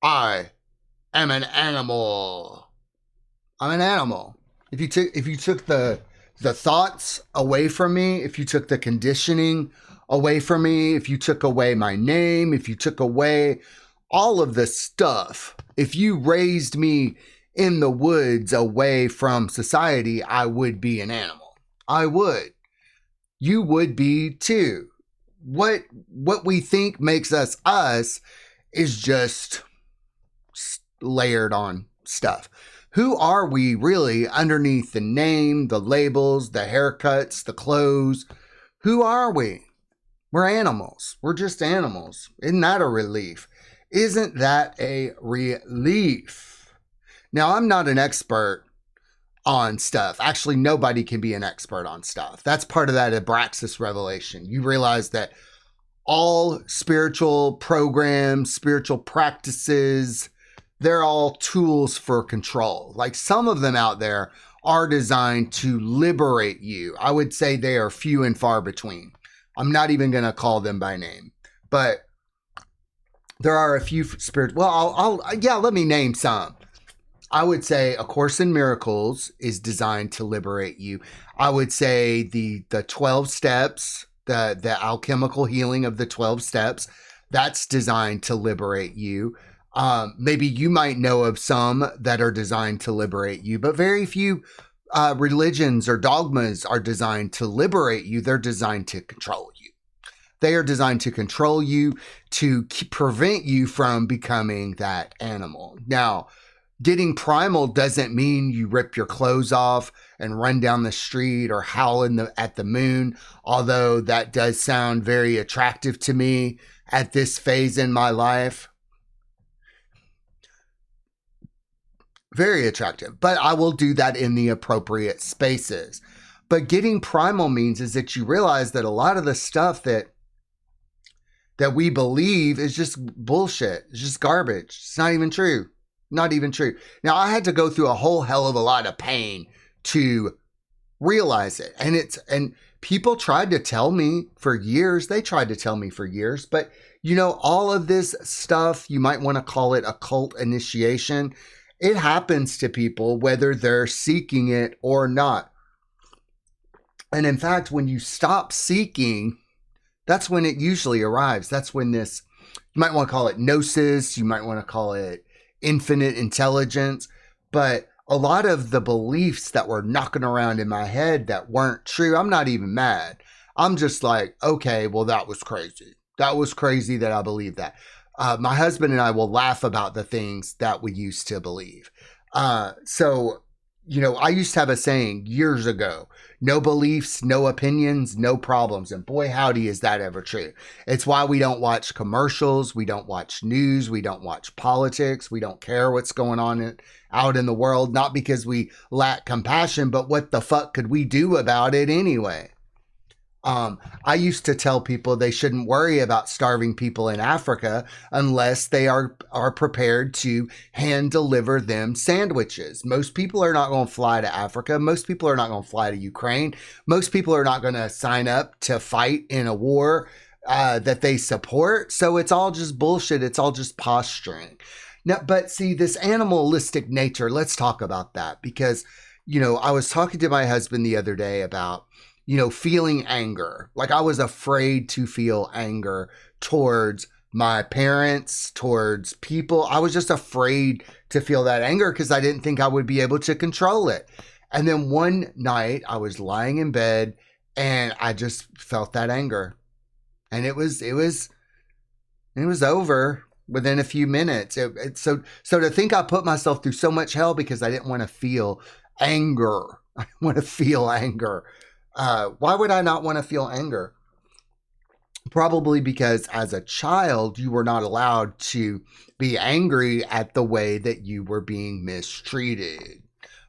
I am an animal. I'm an animal. If you took the thoughts away from me, if you took the conditioning away from me, if you took away my name, if you took away all of the stuff, if you raised me in the woods away from society, I would be an animal. I would. You would be too. What we think makes us us is just layered on stuff. Who are we really underneath the name, the labels, the haircuts, the clothes? Who are we? We're animals. We're just animals. Isn't that a relief? Isn't that a relief? Now, I'm not an expert on stuff. Actually, nobody can be an expert on stuff. That's part of that Abraxas revelation. You realize that all spiritual programs, spiritual practices, they're all tools for control. Like some of them out there are designed to liberate you. I would say they are few and far between. I'm not even going to call them by name, but there are a few spiritual. Well, let me name some. I would say A Course in Miracles is designed to liberate you. I would say the 12 steps, the alchemical healing of the 12 steps, that's designed to liberate you. Maybe you might know of some that are designed to liberate you, but very few religions or dogmas are designed to liberate you. They're designed to control you. They are designed to control you, to prevent you from becoming that animal. Now, getting primal doesn't mean you rip your clothes off and run down the street or howl at the moon, although that does sound very attractive to me at this phase in my life. Very attractive, but I will do that in the appropriate spaces. But getting primal means is that you realize that a lot of the stuff that we believe is just bullshit. It's just garbage. It's not even true. Not even true. Now, I had to go through a whole hell of a lot of pain to realize it. And people tried to tell me for years. They tried to tell me for years. But, all of this stuff, you might want to call it occult initiation. It happens to people whether they're seeking it or not. And in fact, when you stop seeking, that's when it usually arrives. That's when you might want to call it gnosis. You might want to call it infinite intelligence. But a lot of the beliefs that were knocking around in my head that weren't true, I'm not even mad. I'm just like, okay, well, that was crazy. That was crazy that I believed that. My husband and I will laugh about the things that we used to believe. So, I used to have a saying years ago, no beliefs, no opinions, no problems. And boy, howdy, is that ever true. It's why we don't watch commercials. We don't watch news. We don't watch politics. We don't care what's going on out in the world. Not because we lack compassion, but what the fuck could we do about it anyway? I used to tell people they shouldn't worry about starving people in Africa unless they are prepared to hand deliver them sandwiches. Most people are not going to fly to Africa. Most people are not going to fly to Ukraine. Most people are not going to sign up to fight in a war that they support. So it's all just bullshit. It's all just posturing. Now, but see, this animalistic nature, let's talk about that because, I was talking to my husband the other day about feeling anger. Like I was afraid to feel anger towards my parents, towards people. I was just afraid to feel that anger because I didn't think I would be able to control it. And then one night I was lying in bed and I just felt that anger. And it was over within a few minutes. So to think I put myself through so much hell because I didn't want to feel anger. I want to feel anger. Why would I not want to feel anger? Probably because as a child, you were not allowed to be angry at the way that you were being mistreated.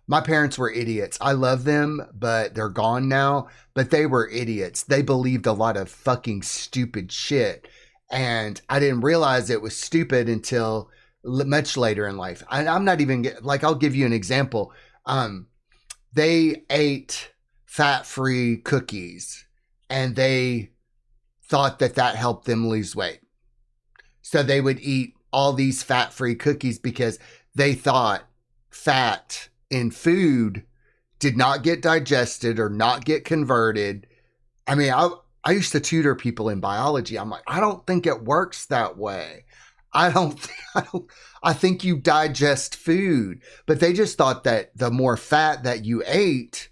My parents were idiots. I love them, but they're gone now. But they were idiots. They believed a lot of fucking stupid shit. And I didn't realize it was stupid until much later in life. I'm not even, I'll give you an example. They ate fat-free cookies and they thought that helped them lose weight. So they would eat all these fat-free cookies because they thought fat in food did not get digested or not get converted. I mean, I used to tutor people in biology. I'm like, I don't think it works that way. I think you digest food, but they just thought that the more fat that you ate,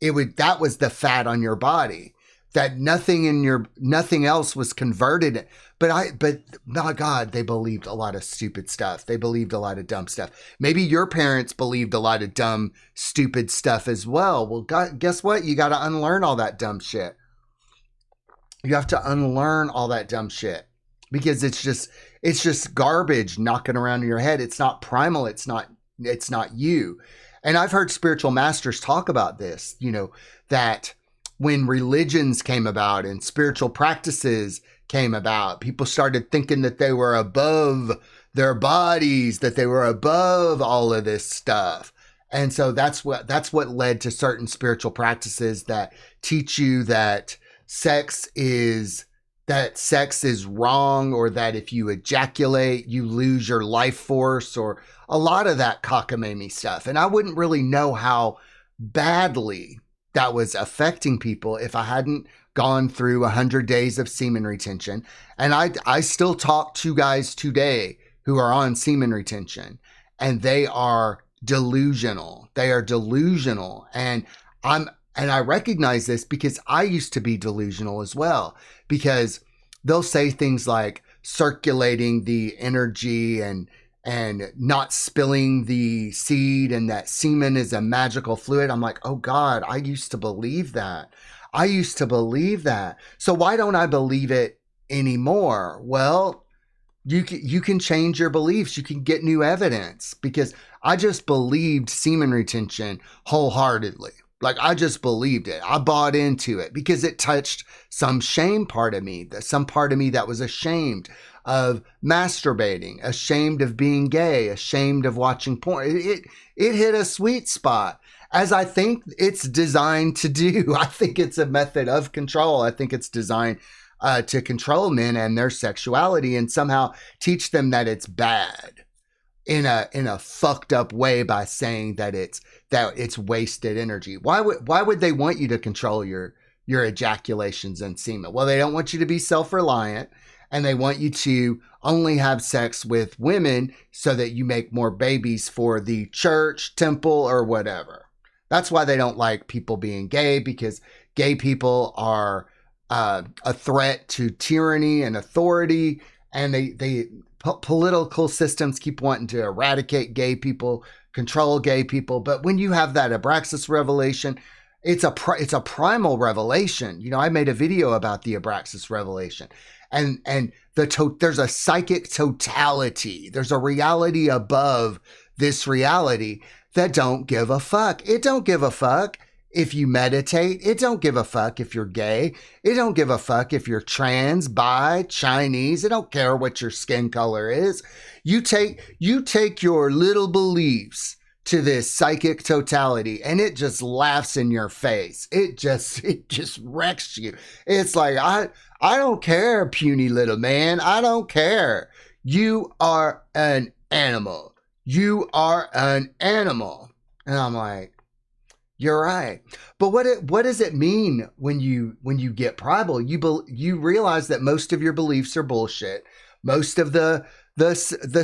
that was the fat on your body, that nothing else was converted. But my God, they believed a lot of stupid stuff. They believed a lot of dumb stuff. Maybe your parents believed a lot of dumb, stupid stuff as well. Well, guess what? You got to unlearn all that dumb shit. You have to unlearn all that dumb shit because it's just garbage knocking around in your head. It's not primal. It's not you. And I've heard spiritual masters talk about this, that when religions came about and spiritual practices came about, people started thinking that they were above their bodies, that they were above all of this stuff. And so that's what led to certain spiritual practices that teach you that sex is wrong, or that if you ejaculate, you lose your life force, or a lot of that cockamamie stuff. And I wouldn't really know how badly that was affecting people if I hadn't gone through 100 days of semen retention. And I still talk to guys today who are on semen retention, and they are delusional. They are delusional. And I recognize this because I used to be delusional as well, because they'll say things like circulating the energy and not spilling the seed, and that semen is a magical fluid. I'm like, oh God, I used to believe that. So why don't I believe it anymore? Well, you can change your beliefs. You can get new evidence, because I just believed semen retention wholeheartedly. Like, I just believed it. I bought into it because it touched some shame part of me, some part of me that was ashamed of masturbating, ashamed of being gay, ashamed of watching porn. It hit a sweet spot, as I think it's designed to do. I think it's a method of control. I think it's designed to control men and their sexuality, and somehow teach them that it's bad in a fucked up way by saying that it's wasted energy. Why would they want you to control your ejaculations and semen? Well, they don't want you to be self-reliant, and they want you to only have sex with women so that you make more babies for the church, temple, or whatever. That's why they don't like people being gay, because gay people are a threat to tyranny and authority, and political systems keep wanting to eradicate gay people, control gay people. But when you have that Abraxas revelation, it's a primal revelation. I made a video about the Abraxas revelation, and there's a psychic totality. There's a reality above this reality that don't give a fuck. It don't give a fuck if you meditate. It don't give a fuck if you're gay. It don't give a fuck if you're trans, bi, Chinese. It don't care what your skin color is. You take your little beliefs to this psychic totality, and it just laughs in your face. It just wrecks you. It's like, I don't care, puny little man. I don't care. You are an animal. You are an animal. And I'm like, you're right. But what does it mean when you get primal? You realize that most of your beliefs are bullshit. Most of the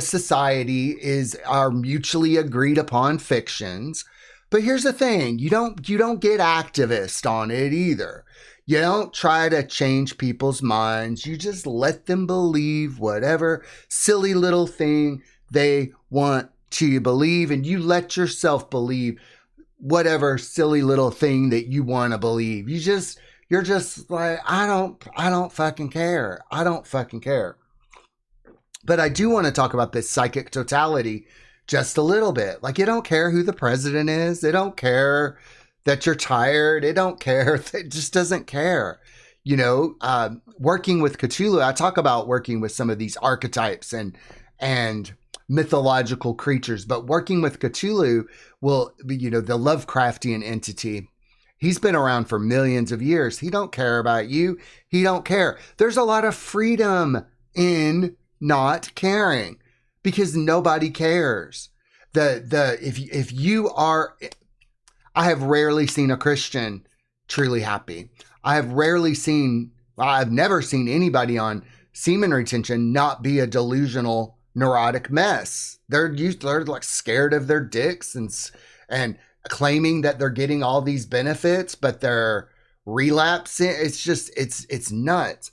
society are mutually agreed upon fictions. But here's the thing: you don't get activist on it either. You don't try to change people's minds. You just let them believe whatever silly little thing they want to believe, and you let yourself believe whatever silly little thing that you want to believe. You're just like, I don't fucking care. I don't fucking care. But I do want to talk about this psychic totality just a little bit. Like, you don't care who the president is. They don't care that you're tired. It don't care. It just doesn't care. Working with Cthulhu, I talk about working with some of these archetypes and mythological creatures, but working with Cthulhu the Lovecraftian entity, he's been around for millions of years. He don't care about you. He don't care. There's a lot of freedom in not caring. because nobody cares. If you are, I have rarely seen a Christian truly happy. I've never seen anybody on semen retention not be a delusional, neurotic mess. They're like scared of their dicks and claiming that they're getting all these benefits, but they're relapsing. It's nuts.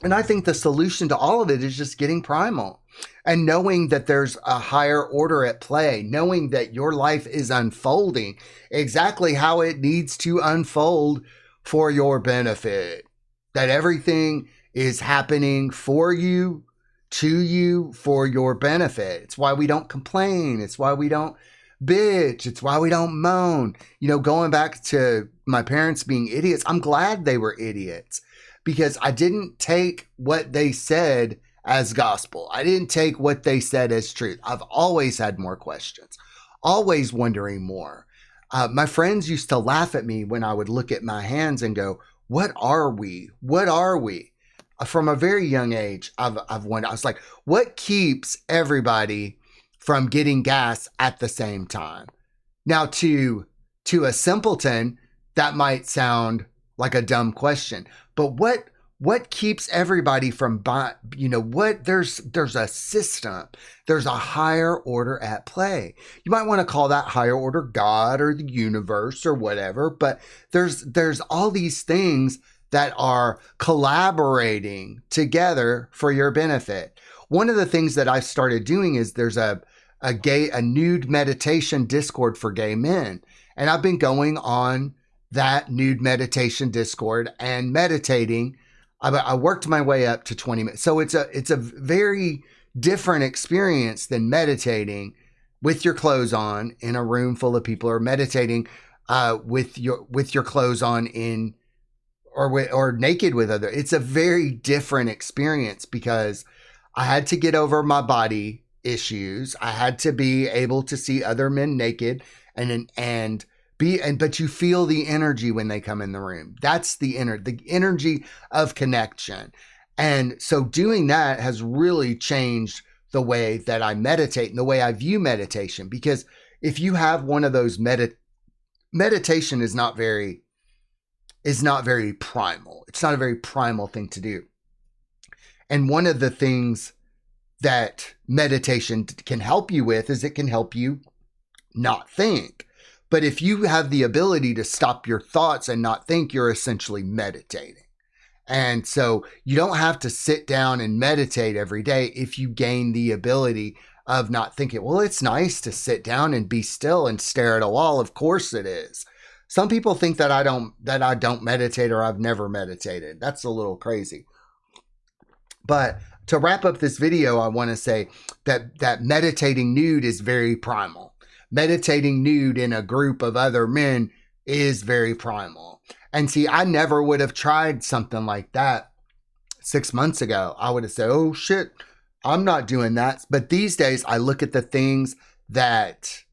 And I think the solution to all of it is just getting primal and knowing that there's a higher order at play, knowing that your life is unfolding exactly how it needs to unfold for your benefit, that everything is happening for you, to you, for your benefit. It's why we don't complain. It's why we don't bitch. It's why we don't moan. Going back to my parents being idiots, I'm glad they were idiots, because I didn't take what they said as gospel. I didn't take what they said as truth. I've always had more questions, always wondering more. My friends used to laugh at me when I would look at my hands and go, what are we? What are we? From a very young age, I've wondered. I was like, what keeps everybody from getting gas at the same time? Now, to a simpleton, that might sound like a dumb question, but what keeps everybody from buying? There's a system. There's a higher order at play. You might want to call that higher order God or the universe or whatever, but there's all these things that are collaborating together for your benefit. One of the things that I started doing is there's a nude meditation Discord for gay men. And I've been going on that nude meditation Discord and meditating. I worked my way up to 20 minutes. So it's a very different experience than meditating with your clothes on in a room full of people, or meditating with your clothes on or naked with other. It's a very different experience, because I had to get over my body issues. I had to be able to see other men naked but you feel the energy when they come in the room. That's the energy of connection. And so doing that has really changed the way that I meditate and the way I view meditation, because if you have one of those meditation is not very primal. It's not a very primal thing to do. And one of the things that meditation can help you with is it can help you not think. But if you have the ability to stop your thoughts and not think, you're essentially meditating. And so you don't have to sit down and meditate every day if you gain the ability of not thinking. Well, it's nice to sit down and be still and stare at a wall. Of course it is. Some people think that I don't meditate, or I've never meditated. That's a little crazy. But to wrap up this video, I want to say that meditating nude is very primal. Meditating nude in a group of other men is very primal. And see, I never would have tried something like that 6 months ago. I would have said, oh shit, I'm not doing that. But these days I look at the things that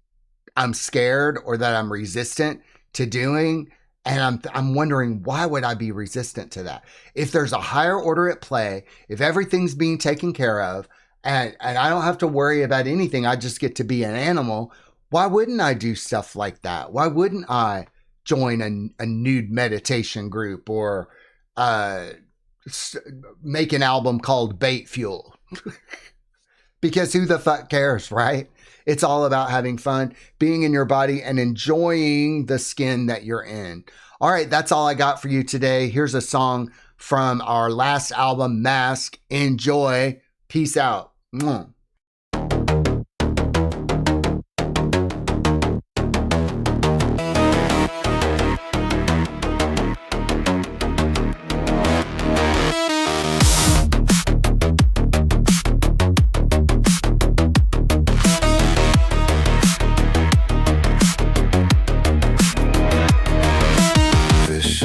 I'm scared or that I'm resistant to doing, and I'm wondering, why would I be resistant to that? If there's a higher order at play, if everything's being taken care of, and I don't have to worry about anything, I just get to be an animal, why wouldn't I do stuff like that? Why wouldn't I join a nude meditation group, or make an album called Bait Fuel? Because who the fuck cares, right? It's all about having fun, being in your body, and enjoying the skin that you're in. All right, that's all I got for you today. Here's a song from our last album, Mask. Enjoy. Peace out. Mwah.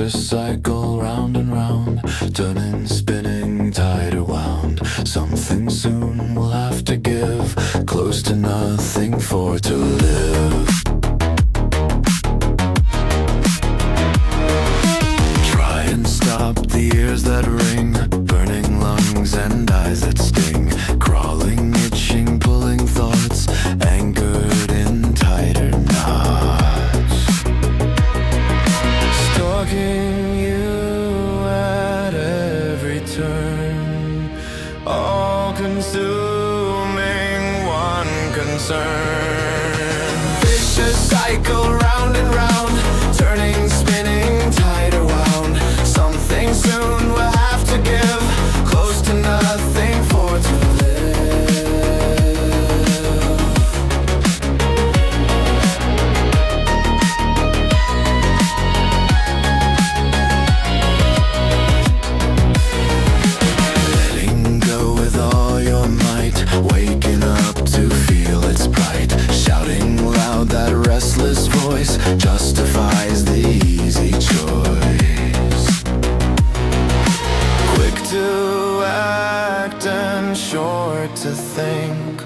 Cycle round and round, turning, spinning, tied around. Something soon will have to give, close to nothing for to live. Try and stop the ears that ring, burning lungs and eyes that sting, crawling concern. Vicious cycle, round and round, turning, spinning, tied or wound. Something soon will have to give, close to nothing for to justifies the easy choice. Quick to act and short to think.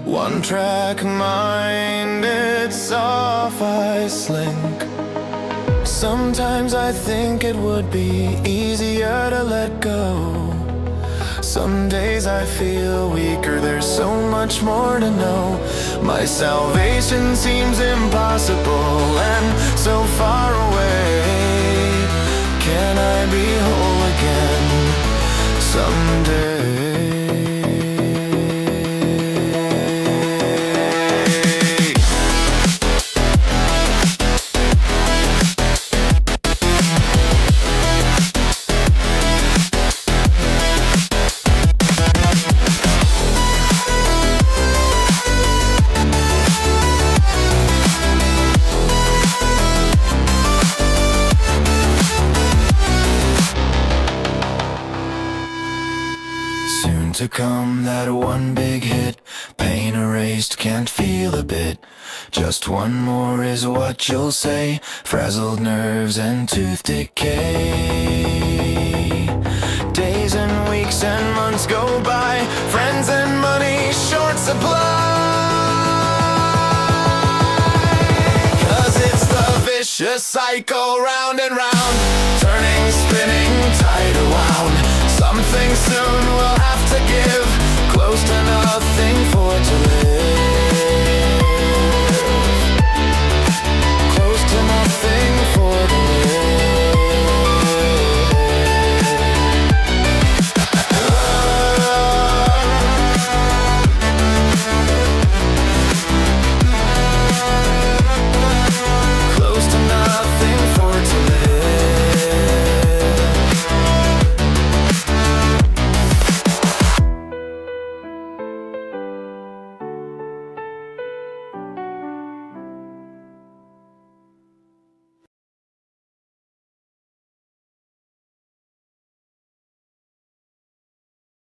One track mind, it's off I slink. Sometimes I think it would be easier to let go. Some days I feel weaker, there's so much more to know. My salvation seems impossible and so far away. Can I be whole again someday? To come, that one big hit, pain erased, can't feel a bit. Just one more is what you'll say, frazzled nerves and tooth decay. Days and weeks and months go by, friends and money short supply. 'Cause it's the vicious cycle, round and round, turning, spinning, tied or wound. Something soon will have to give, close to nothing